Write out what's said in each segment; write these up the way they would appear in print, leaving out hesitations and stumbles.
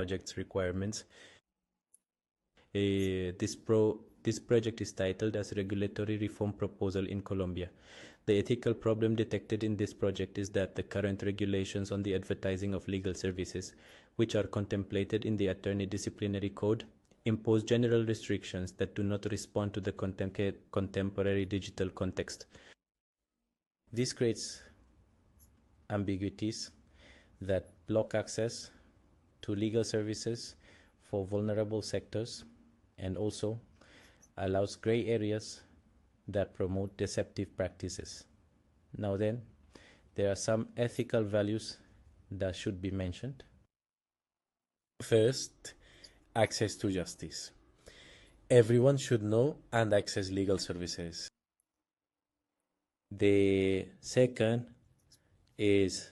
project's requirements. This project is titled as Regulatory Reform Proposal in Colombia. The ethical problem detected in this project is that the current regulations on the advertising of legal services, which are contemplated in the Attorney Disciplinary Code, impose general restrictions that do not respond to the contemporary digital context. This creates ambiguities that block access to legal services for vulnerable sectors and also allows gray areas that promote deceptive practices. Now then, there are some ethical values that should be mentioned. First, access to justice. Everyone should know and access legal services. The second is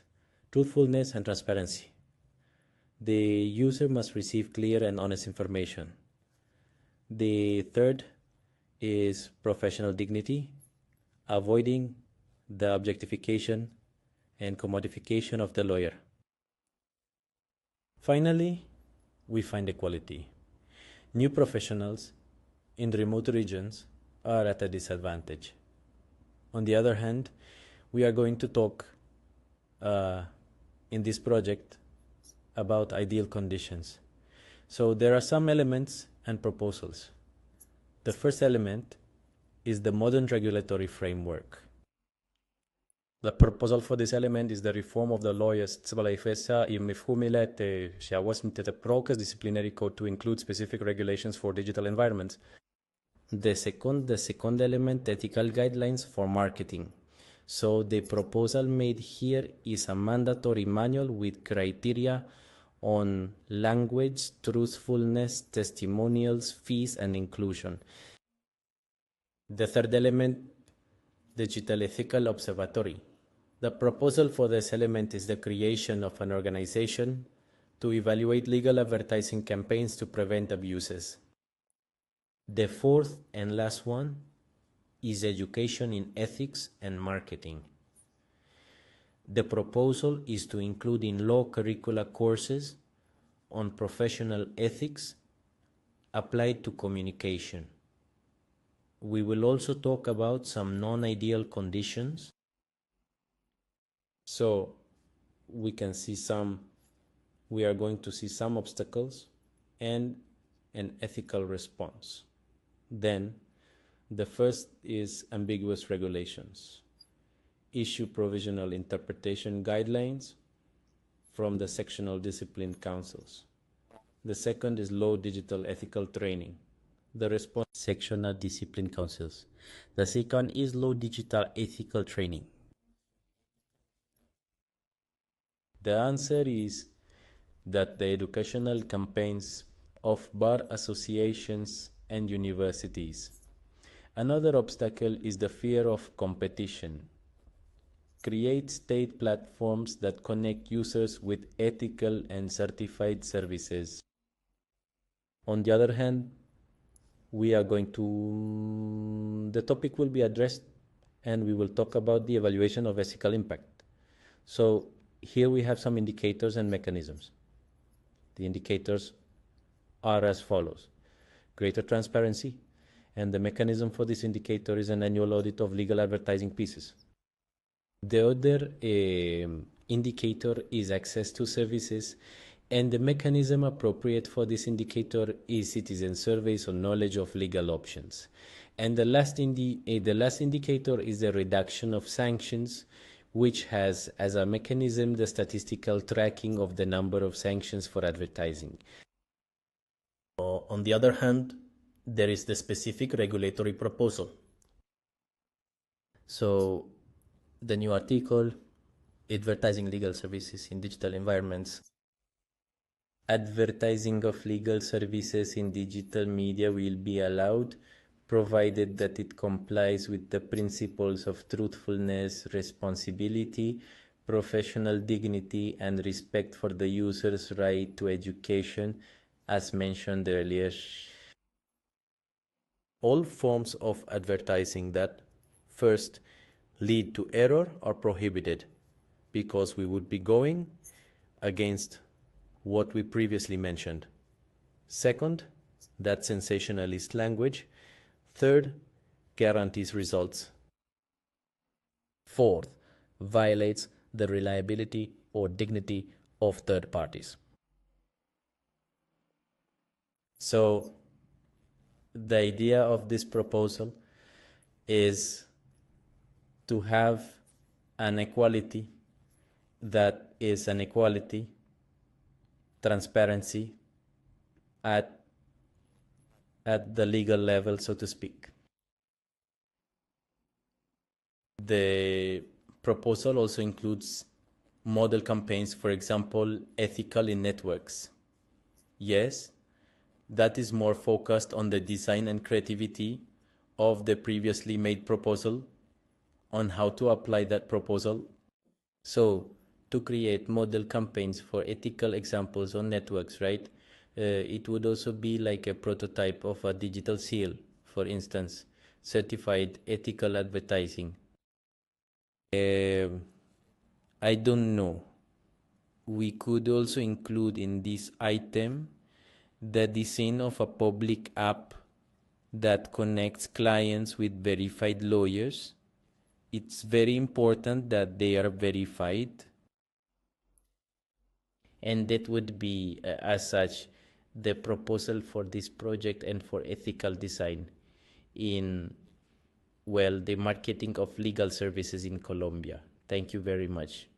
truthfulness and transparency. The user must receive clear and honest information. The third is professional dignity, avoiding the objectification and commodification of the lawyer. Finally, we find equality. New professionals in remote regions are at a disadvantage. On the other hand, we are going to talk in this project about ideal conditions. So there are some elements and proposals. The first element is the modern regulatory framework. The proposal for this element is the reform of the lawyers PROCAS disciplinary code to include specific regulations for digital environments. The second element, ethical guidelines for marketing. So the proposal made here is a mandatory manual with criteria on language, truthfulness, testimonials, fees, and inclusion. The third element, digital ethical observatory. The proposal for this element is the creation of an organization to evaluate legal advertising campaigns to prevent abuses. The fourth and last one is education in ethics and marketing. The proposal is to include in law curricula courses on professional ethics applied to communication. We will also talk about some non-ideal conditions. So we are going to see some obstacles and an ethical response. Then the first is ambiguous regulations. Issue provisional interpretation guidelines from the sectional discipline councils. The second is low digital ethical training. The response sectional discipline councils. The second is low digital ethical training. The answer is that the educational campaigns of bar associations and universities. Another obstacle is the fear of competition. Create state platforms that connect users with ethical and certified services. On the other hand, the topic will be addressed and we will talk about the evaluation of ethical impact. So here we have some indicators and mechanisms. The indicators are as follows. Greater transparency, and the mechanism for this indicator is an annual audit of legal advertising pieces. The other indicator is access to services, and the mechanism appropriate for this indicator is citizen surveys on knowledge of legal options. And the last indicator is the reduction of sanctions, which has as a mechanism the statistical tracking of the number of sanctions for advertising. On the other hand, there is the specific regulatory proposal. So the new article, advertising legal services in digital environments. Advertising of legal services in digital media will be allowed, provided that it complies with the principles of truthfulness, responsibility, professional dignity, and respect for the user's right to education, as mentioned earlier. All forms of advertising that first lead to error are prohibited, because we would be going against what we previously mentioned. Second, that sensationalist language. Third, guarantees results. Fourth, violates the reliability or dignity of third parties. So the idea of this proposal is to have an equality that is an equality, transparency at the legal level, so to speak. The proposal also includes model campaigns, for example, ethical in networks. Yes, that is more focused on the design and creativity of the previously made proposal, on how to apply that proposal. So to create model campaigns for ethical examples on networks, right? It would also be like a prototype of a digital seal, for instance, certified ethical advertising. I don't know. We could also include in this item the design of a public app that connects clients with verified lawyers. It's very important that they are verified. And that would be, as such, the proposal for this project and for ethical design in, well, the marketing of legal services in Colombia. Thank you very much.